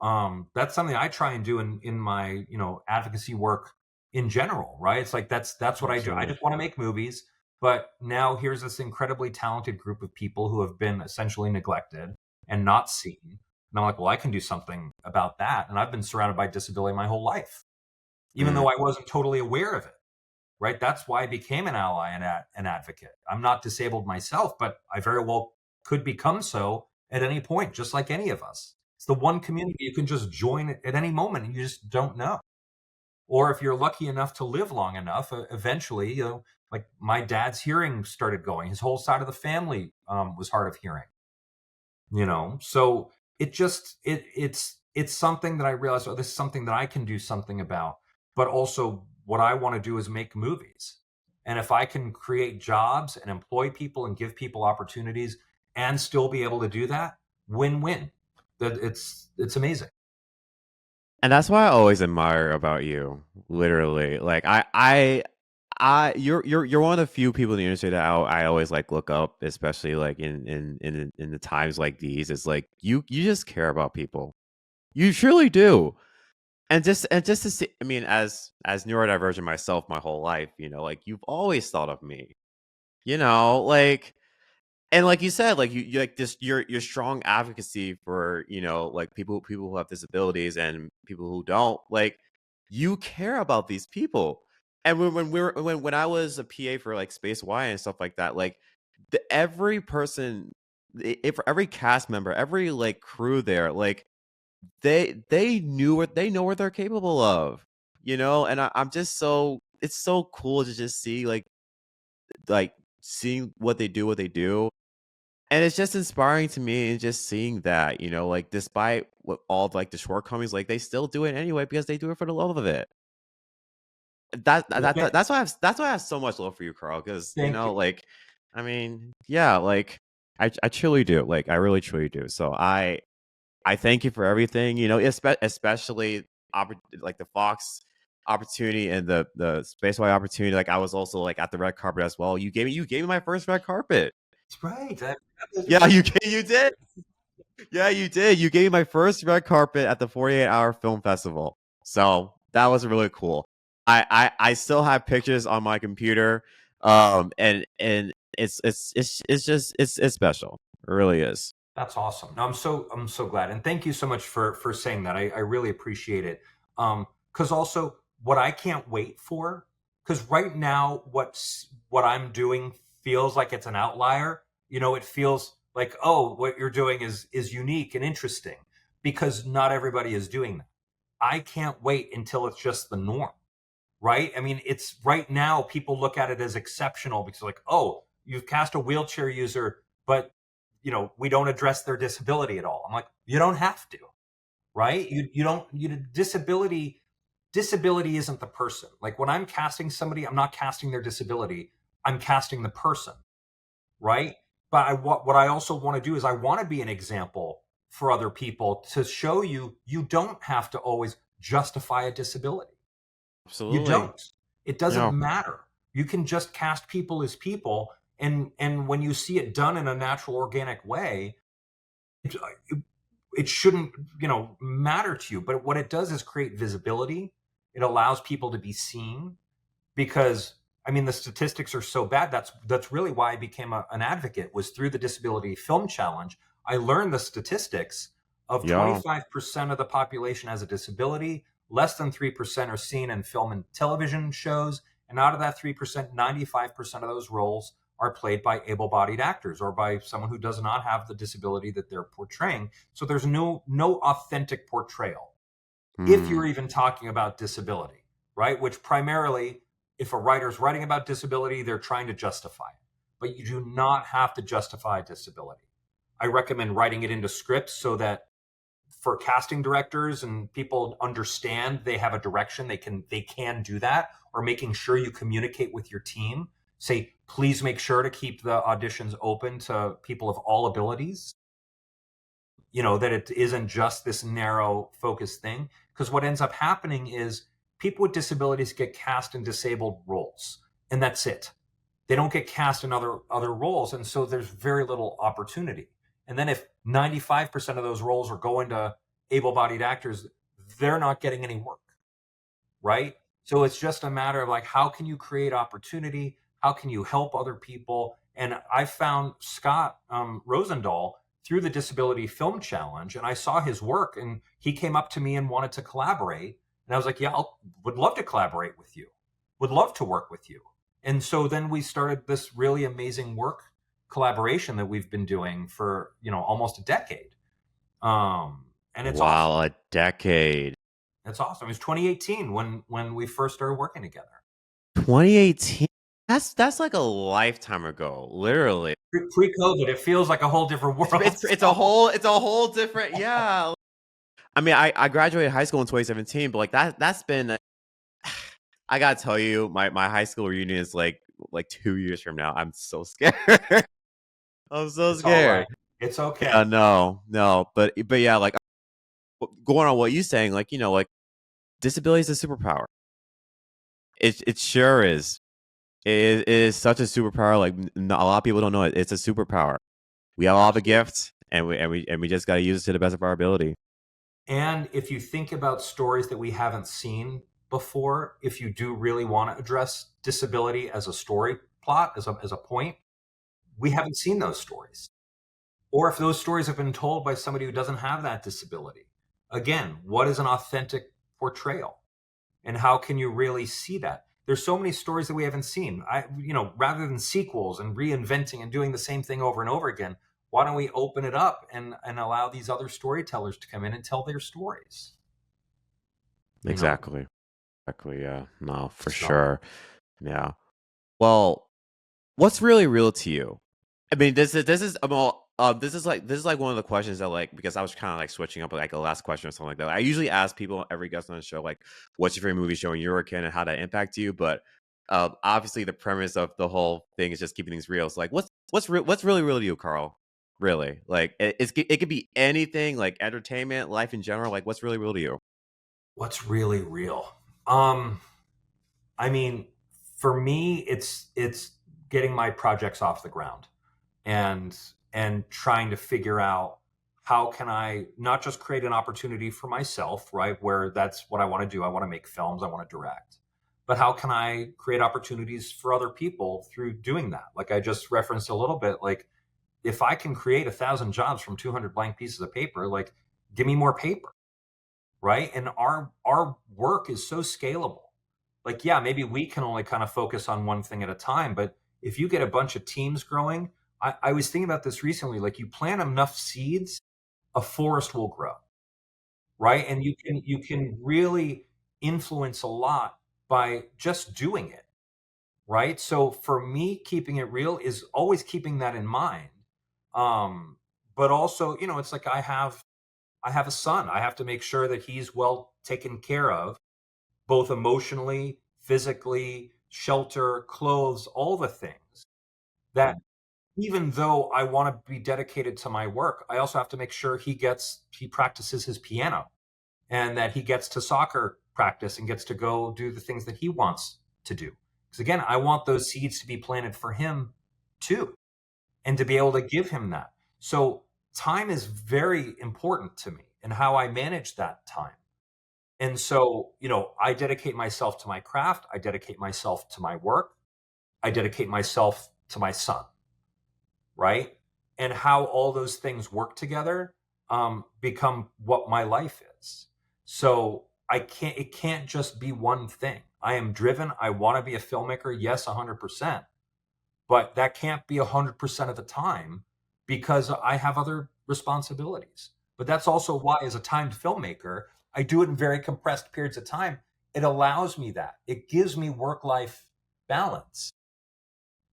that's something I try and do in my advocacy work in general, right? It's like, that's what I do. I Absolutely. just want to make movies, but now here's this incredibly talented group of people who have been essentially neglected and not seen. And I'm like, well, I can do something about that. And I've been surrounded by disability my whole life, even though I wasn't totally aware of it. Right? That's why I became an ally and an advocate. I'm not disabled myself, but I very well could become so at any point, just like any of us. It's the one community you can just join at any moment, and you just don't know. Or if you're lucky enough to live long enough, eventually, like, my dad's hearing started going. His whole side of the family was hard of hearing. So it's something that I realized, oh, this is something that I can do something about. But also, what I want to do is make movies. And if I can create jobs and employ people and give people opportunities and still be able to do that, win-win. That it's amazing. And that's why I always admire about you. Literally, like you're one of the few people in the industry that I always like look up, especially like in the times like these. It's like you just care about people. You truly do. And just to see, I mean, as neurodivergent myself my whole life, like, you've always thought of me, like, and like you said, like, you like this, your strong advocacy for, like, people who have disabilities and people who don't, like, you care about these people. And when I was a PA for like Space Y and stuff like that, like, every person, if every cast member, every like crew there, like, they know what they're capable of, and I'm just it's so cool to just see like seeing what they do, and it's just inspiring to me, and just seeing that, like, despite what all like the shortcomings, like, they still do it anyway because they do it for the love of it. That's why I have so much love for you, Carl, because Thank you. like, I mean, yeah, like, I truly do, like, I really truly do. So I thank you for everything, especially like the Fox opportunity and the Spaceway opportunity. Like, I was also like at the red carpet as well. You gave me my first red carpet. That's right. Yeah, you did. Yeah, you did. You gave me my first red carpet at the 48-hour film festival. So that was really cool. I still have pictures on my computer. And it's just it's special. It really is. That's awesome. No, I'm so glad, and thank you so much for saying that. I really appreciate it. Because also, what I can't wait for, because right now what I'm doing feels like it's an outlier. It feels like, oh, what you're doing is unique and interesting, because not everybody is doing that. I can't wait until it's just the norm, right? I mean, it's right now people look at it as exceptional because, like, oh, you've cast a wheelchair user, but we don't address their disability at all. I'm like, you don't have to, right? You don't, disability isn't the person. Like, when I'm casting somebody, I'm not casting their disability, I'm casting the person, right? But what I also want to do is I want to be an example for other people to show you don't have to always justify a disability. You Absolutely. don't. It doesn't No. matter. You can just cast people as people, and when you see it done in a natural, organic way, it, it shouldn't, matter to you. But what it does is create visibility. It allows people to be seen, because I mean the statistics are so bad. That's really why I became an advocate, was through the Disability Film Challenge. I learned the statistics of Yeah. 25% of the population has a disability, less than 3% are seen in film and television shows, and out of that 3%, 95% of those roles are played by able-bodied actors or by someone who does not have the disability that they're portraying. So there's no authentic portrayal, if you're even talking about disability, right? Which primarily, if a writer's writing about disability, they're trying to justify it. But you do not have to justify disability. I recommend writing it into scripts so that for casting directors and people understand they have a direction, they can do that, or making sure you communicate with your team. Say, please make sure to keep the auditions open to people of all abilities. That it isn't just this narrow focused thing. Because what ends up happening is people with disabilities get cast in disabled roles, and that's it. They don't get cast in other roles, and so there's very little opportunity. And then if 95% of those roles are going to able-bodied actors, they're not getting any work, right? So it's just a matter of like, how can you create opportunity? How can you help other people? And I found Scott Rosendahl through the Disability Film Challenge, and I saw his work, and he came up to me and wanted to collaborate. And I was like, yeah, would love to collaborate with you. Would love to work with you. And so then we started this really amazing work collaboration that we've been doing for, almost a decade. And it's awesome. A decade. It's awesome. It was 2018 when we first started working together. 2018. That's like a lifetime ago, literally. Pre-COVID, it feels like a whole different world. It's a whole different, yeah. I mean, I graduated high school in 2017, but like that's been, I gotta tell you, my high school reunion is like 2 years from now. I'm so scared. I'm so scared. Right. It's okay. Yeah, no, but yeah, like going on what you're saying, like like disability is a superpower. It sure is. It is such a superpower. Like a lot of people don't know it. It's a superpower. We all have a gift, and we just got to use it to the best of our ability. And if you think about stories that we haven't seen before, if you do really want to address disability as a story plot, as a point, we haven't seen those stories. Or if those stories have been told by somebody who doesn't have that disability, again, what is an authentic portrayal? And how can you really see that? There's so many stories that we haven't seen. Rather than sequels and reinventing and doing the same thing over and over again, why don't we open it up and allow these other storytellers to come in and tell their stories? Exactly. Yeah. No, for sure. Yeah. Well, what's really real to you? I mean, this is like one of the questions that, like, because I was kind of like switching up like a last question or something like that. I usually ask people, every guest on the show, like, what's your favorite movie show when you were a kid and how that impacted you? But obviously the premise of the whole thing is just keeping things real. So like, what's really real to you, Carl? Really, like it could be anything, like entertainment, life in general. Like, what's really real to you? What's really real? I mean, for me, it's getting my projects off the ground and trying to figure out how can I not just create an opportunity for myself, right? Where that's what I want to do. I want to make films. I want to direct. But how can I create opportunities for other people through doing that? Like I just referenced a little bit, like if I can create 1,000 jobs from 200 blank pieces of paper, like give me more paper, right? And our work is so scalable. Like, yeah, maybe we can only kind of focus on one thing at a time, but if you get a bunch of teams growing, I was thinking about this recently, like you plant enough seeds, a forest will grow, right? And you can really influence a lot by just doing it, right? So for me, keeping it real is always keeping that in mind. But also, it's like I have a son. I have to make sure that he's well taken care of, both emotionally, physically, shelter, clothes, all the things that even though I want to be dedicated to my work, I also have to make sure he practices his piano, and that he gets to soccer practice and gets to go do the things that he wants to do. Because again, I want those seeds to be planted for him too, and to be able to give him that. So time is very important to me, and how I manage that time. And so, I dedicate myself to my craft. I dedicate myself to my work. I dedicate myself to my son, right? And how all those things work together become what my life is. So it can't just be one thing. I am driven. I want to be a filmmaker. Yes, 100%. But that can't be 100% of the time, because I have other responsibilities. But that's also why, as a timed filmmaker, I do it in very compressed periods of time. It allows me that. It gives me work-life balance.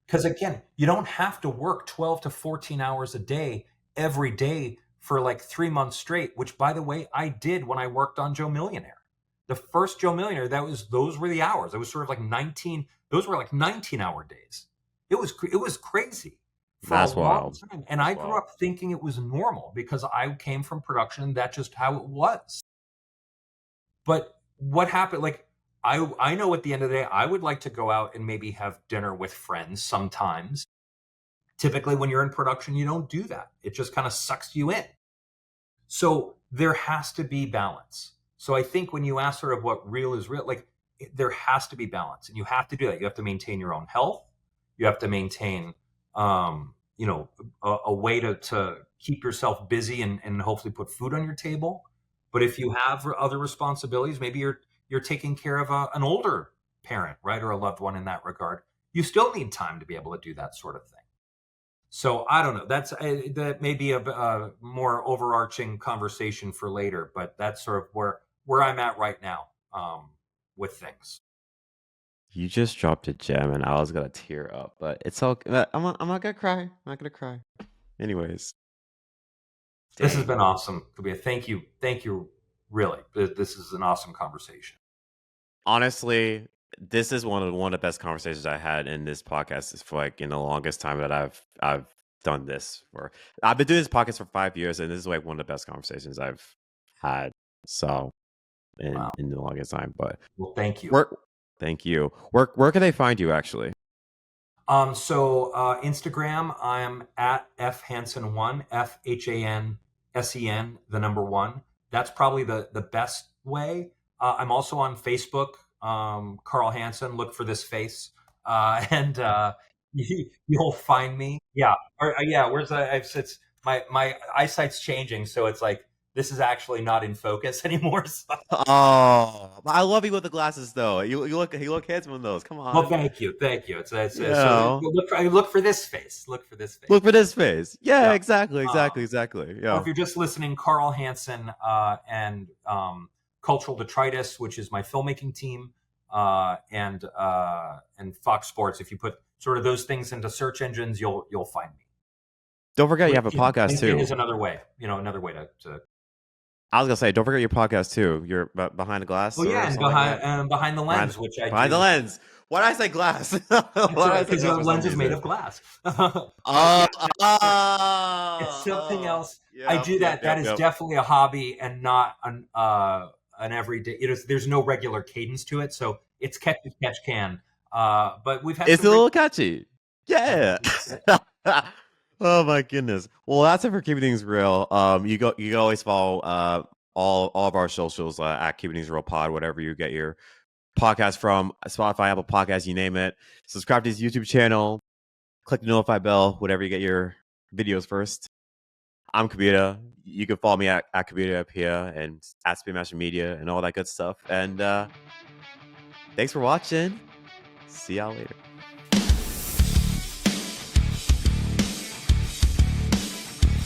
Because again, you don't have to work 12 to 14 hours a day every day for like 3 months straight, which, by the way, I did when I worked on Joe Millionaire. The first Joe Millionaire, those were the hours. It was sort of like 19, those were like 19-hour days. It was crazy for That's a long wild. time. And I grew up thinking it was normal, because I came from production. That's just how it was. But what happened, like, I know at the end of the day, I would like to go out and maybe have dinner with friends sometimes. Typically, when you're in production, you don't do that. It just kind of sucks you in. So there has to be balance. So I think when you ask sort of what real is real, like, there has to be balance, and you have to do that. You have to maintain your own health. You have to maintain, a way to keep yourself busy and hopefully put food on your table. But if you have other responsibilities, maybe you're taking care of an older parent, right, or a loved one in that regard. You still need time to be able to do that sort of thing. So I don't know. That may be a more overarching conversation for later, but that's sort of where I'm at right now with things. You just dropped a gem, and I was gonna tear up, but it's okay. I'm not gonna cry. I'm not gonna cry. Anyways, This has dang. been awesome, Cobbina. Thank you. Really, this is an awesome conversation. Honestly, this is one of the best conversations I had in this podcast. Is for like in the longest time that I've done this for. I've been doing this podcast for 5 years, and this is like one of the best conversations I've had. So Wow. in the longest time, but Well, thank you. Thank you. Where can they find you actually? So Instagram, I'm at fhansen1, FHANSEN, the number 1. That's probably the best way. I'm also on Facebook, Carl Hansen. Look for this face, and you'll find me. Yeah, yeah. It's my eyesight's changing, so it's like this is actually not in focus anymore. So. Oh, I love you with the glasses though. You look handsome in those. Come on. Well, thank you. So look for this face. Look for this face. Look for this face. Yeah, Yeah. exactly. Yeah. Or if you're just listening, Carl Hansen and Cultural Detritus, which is my filmmaking team, and Fox Sports. If you put sort of those things into search engines, you'll find me. Don't forget you have a podcast too. LinkedIn is another way. Another way to. I was gonna say, don't forget your podcast too. You're behind the glass. Oh yeah, and behind the lens, which I behind do. the lens. Why did I say glass? Because the lens is made of glass. It's something else. I do that. That is definitely a hobby and not an everyday. There's no regular cadence to it, so it's catch as catch can. But we've had. It's a little catchy. Yeah. Oh my goodness. Well, that's it for Keeping Things Real. You can always follow all of our socials at Keeping Things Real Pod, whatever you get your podcast from, Spotify, Apple Podcasts, you name it. Subscribe to his YouTube channel. Click the notify bell, whatever you get your videos first. I'm Cobbina. You can follow me at Cobbina Appiah and at SPINMASTER MEDIA and all that good stuff. And thanks for watching. See y'all later.